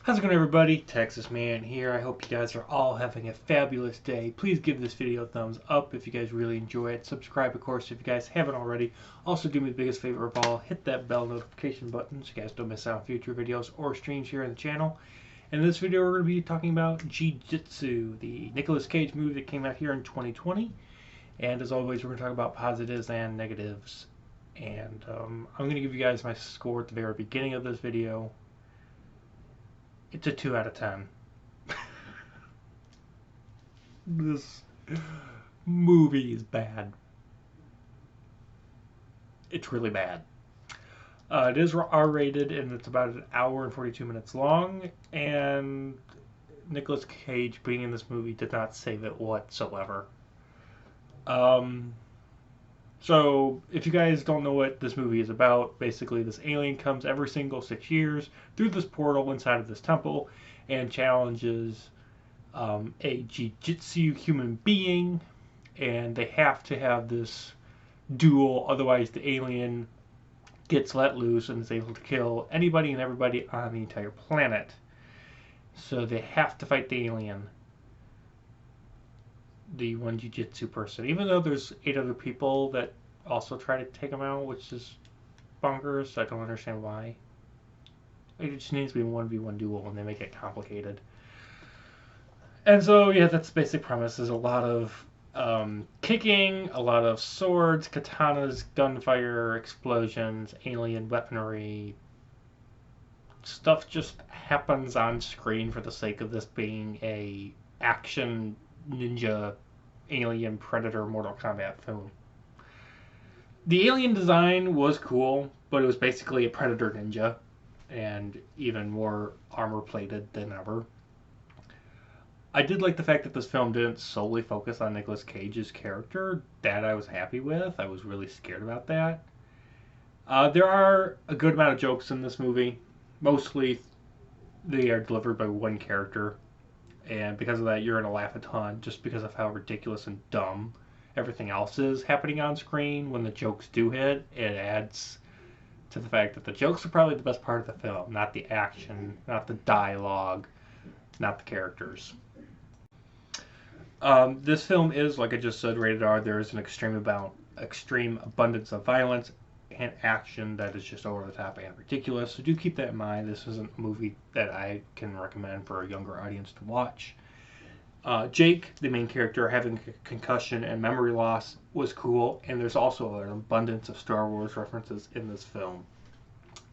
How's it going, everybody? Texas Man here. I hope you guys are all having a fabulous day. Please give this video a thumbs up if you guys really enjoy it. Subscribe, of course, if you guys haven't already. Also, do me the biggest favor of all, hit that bell notification button so you guys don't miss out on future videos or streams here on the channel. In this video, we're going to be talking about Jitsu, the Nicolas Cage movie that came out here in 2020. And as always, we're going to talk about positives and negatives. And I'm going to give you guys my score at the very beginning of this video. It's a 2 out of 10. This movie is bad. It's really bad. It is R-rated, and it's about an hour and 42 minutes long, and Nicolas Cage being in this movie did not save it whatsoever. So, if you guys don't know what this movie is about, basically this alien comes every single 6 years through this portal inside of this temple and challenges a Jitsu human being, and they have to have this duel, otherwise the alien gets let loose and is able to kill anybody and everybody on the entire planet. So they have to fight the alien, the one Jiu-Jitsu person, even though there's 8 other people that also try to take him out, which is bonkers. I don't understand why. It just needs to be a 1v1 duel and they make it complicated. And so, yeah, that's the basic premise. There's a lot of kicking, a lot of swords, katanas, gunfire, explosions, alien weaponry. Stuff just happens on screen for the sake of this being a action ninja alien predator Mortal Kombat film. The alien design was cool, but it was basically a predator ninja and even more armor plated than ever. I did like the fact that this film didn't solely focus on Nicolas Cage's character. That I was happy with. I was really scared about that. There are a good amount of jokes in this movie. Mostly they are delivered by one character, and because of that you're going to laugh a ton just because of how ridiculous and dumb everything else is happening on screen. When the jokes do hit, it adds to the fact that the jokes are probably the best part of the film, not the action, not the dialogue, not the characters. This film is, like I just said, rated R. There is an extreme abundance of violence and action that is just over the top and ridiculous. So do keep that in mind. This isn't a movie that I can recommend for a younger audience to watch. Jake, the main character, having a concussion and memory loss was cool, and there's also an abundance of Star Wars references in this film.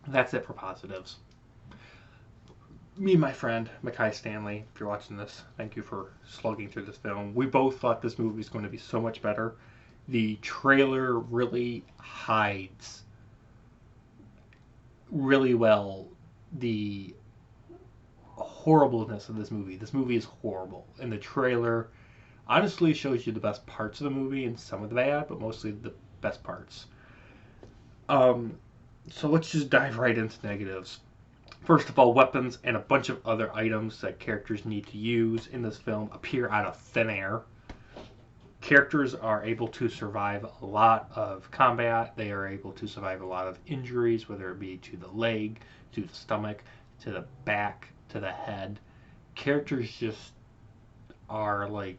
That's it for positives. Me and my friend, Mackay Stanley, if you're watching this, thank you for slugging through this film. We both thought this movie was going to be so much better. The trailer really hides really well the horribleness of this movie. This movie is horrible, and the trailer honestly shows you the best parts of the movie and some of the bad, but mostly the best parts. So let's just dive right into negatives. First of all, weapons and a bunch of other items that characters need to use in this film appear out of thin air. Characters are able to survive a lot of combat. They are able to survive a lot of injuries, whether it be to the leg, to the stomach, to the back, to the head. Characters just are like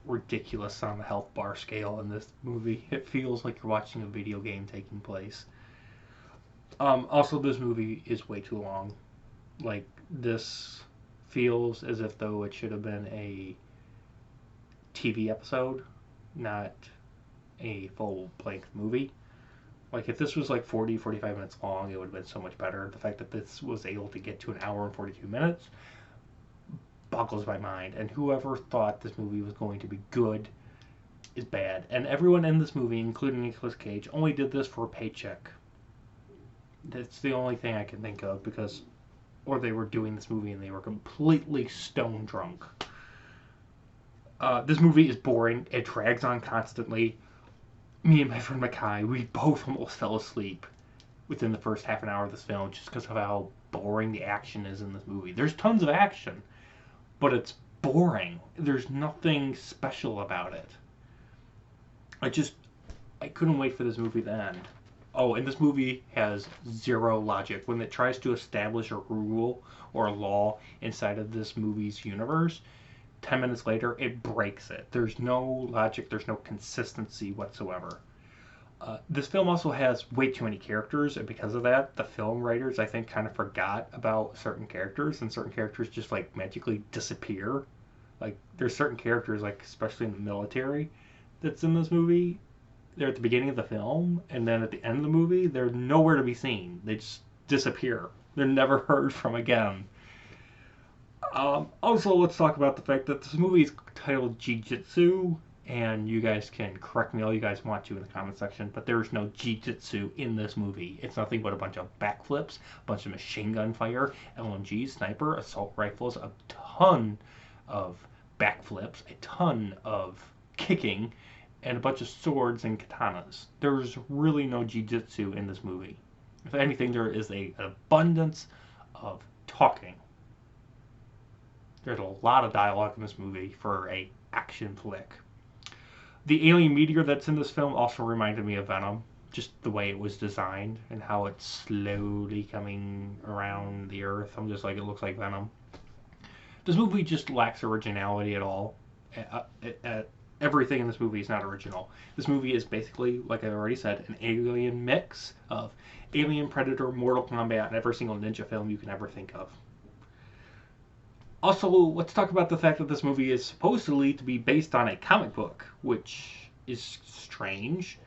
ridiculous on the health bar scale in this movie. It feels like you're watching a video game taking place. Also, this movie is way too long. Like, this feels as if though it should have been a TV episode, not a full-length movie. Like, if this was like 40-45 minutes long, it would have been so much better. The fact that this was able to get to an hour and 42 minutes boggles my mind. And whoever thought this movie was going to be good is bad. And everyone in this movie, including Nicolas Cage, only did this for a paycheck. That's the only thing I can think of, because, or they were doing this movie and they were completely stone drunk. This movie is boring. It drags on constantly. Me and my friend Mackay, we both almost fell asleep within the first half an hour of this film just because of how boring the action is in this movie. There's tons of action, but it's boring. There's nothing special about it. I couldn't wait for this movie to end. Oh, and this movie has zero logic. When it tries to establish a rule or a law inside of this movie's universe, 10 minutes later, it breaks it. There's no logic, there's no consistency whatsoever. This film also has way too many characters, and because of that, the film writers, I think, kind of forgot about certain characters, and certain characters just like magically disappear. Like, there's certain characters, like especially in the military, that's in this movie. They're at the beginning of the film, and then at the end of the movie, they're nowhere to be seen. They just disappear. They're never heard from again. Also, let's talk about the fact that this movie is titled Jitsu, and you guys can correct me all you guys want to in the comment section, but there's no Jitsu in this movie. It's nothing but a bunch of backflips, a bunch of machine gun fire, LMGs, sniper, assault rifles, a ton of backflips, a ton of kicking, and a bunch of swords and katanas. There's really no Jitsu in this movie. If anything, there is an abundance of talking. There's a lot of dialogue in this movie for a action flick. The alien meteor that's in this film also reminded me of Venom, just the way it was designed and how it's slowly coming around the Earth. I'm just like, it looks like Venom. This movie just lacks originality at all. Everything in this movie is not original. This movie is basically, like I already said, an alien mix of Alien, Predator, Mortal Kombat, and every single ninja film you can ever think of. Also, let's talk about the fact that this movie is supposedly to be based on a comic book, which is strange.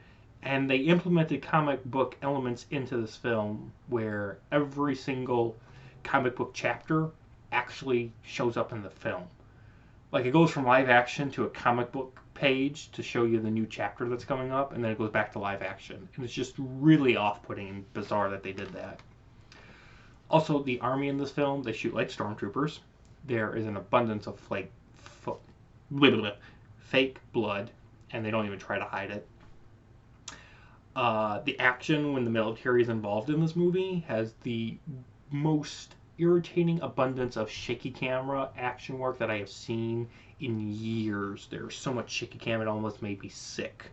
And they implemented comic book elements into this film where every single comic book chapter actually shows up in the film. Like, it goes from live action to a comic book page to show you the new chapter that's coming up, and then it goes back to live action. And it's just really off-putting and bizarre that they did that. Also, the army in this film, they shoot like stormtroopers. There is an abundance of fake blood, and they don't even try to hide it. The action when the military is involved in this movie has the most irritating abundance of shaky camera action work that I have seen in years. There's so much shaky cam, it almost made me sick.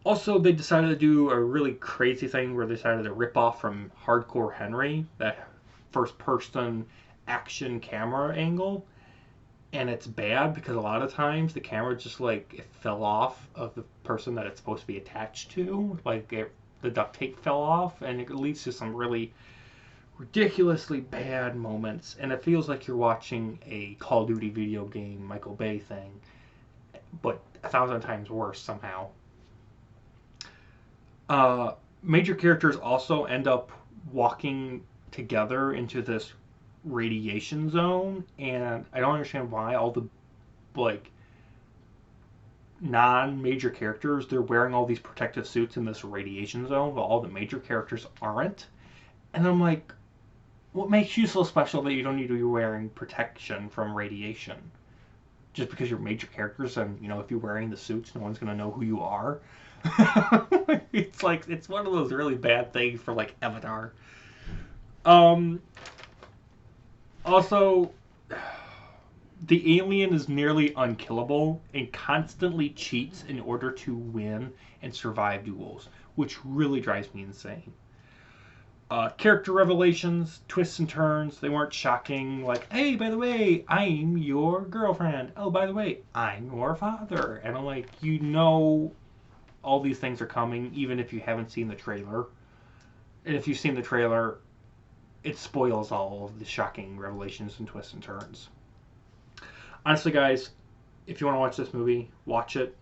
Also, they decided to do a really crazy thing where they decided to rip off from Hardcore Henry, that first-person action camera angle, and it's bad because a lot of times the camera just like it fell off of the person that it's supposed to be attached to, like the duct tape fell off, and it leads to some really ridiculously bad moments, and it feels like you're watching a Call of Duty video game Michael Bay thing, but 1,000 times worse somehow. Major characters also end up walking together into this radiation zone, and I don't understand why all the like non-major characters, they're wearing all these protective suits in this radiation zone, but all the major characters aren't. And I'm like, what makes you so special that you don't need to be wearing protection from radiation? Just because you're major characters, and you know, if you're wearing the suits, no one's gonna know who you are. It's like, it's one of those really bad things for like Avatar. Also, the alien is nearly unkillable and constantly cheats in order to win and survive duels, which really drives me insane. Character revelations, twists and turns, they weren't shocking, like, hey, by the way, I'm your girlfriend. Oh, by the way, I'm your father. And I'm like, you know all these things are coming, even if you haven't seen the trailer. And if you've seen the trailer, it spoils all of the shocking revelations and twists and turns. Honestly, guys, if you want to watch this movie, watch it.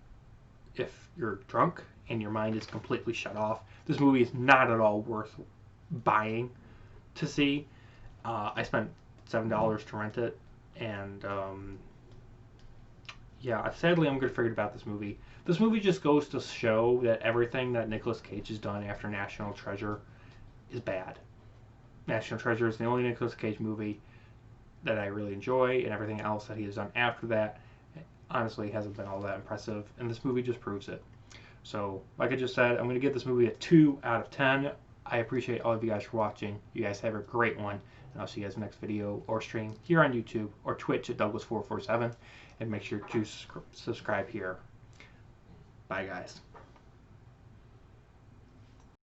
If you're drunk and your mind is completely shut off, this movie is not at all worth buying to see. I spent $7 to rent it, and yeah, sadly I'm good forget about this movie. This movie just goes to show that everything that Nicolas Cage has done after National Treasure is bad. National Treasure is the only Nicolas Cage movie that I really enjoy, and everything else that he has done after that honestly hasn't been all that impressive, and this movie just proves it. So, like I just said, I'm going to give this movie a 2 out of 10. I appreciate all of you guys for watching. You guys have a great one, and I'll see you guys next video or stream here on YouTube or Twitch at Douglas447, and make sure to subscribe here. Bye, guys.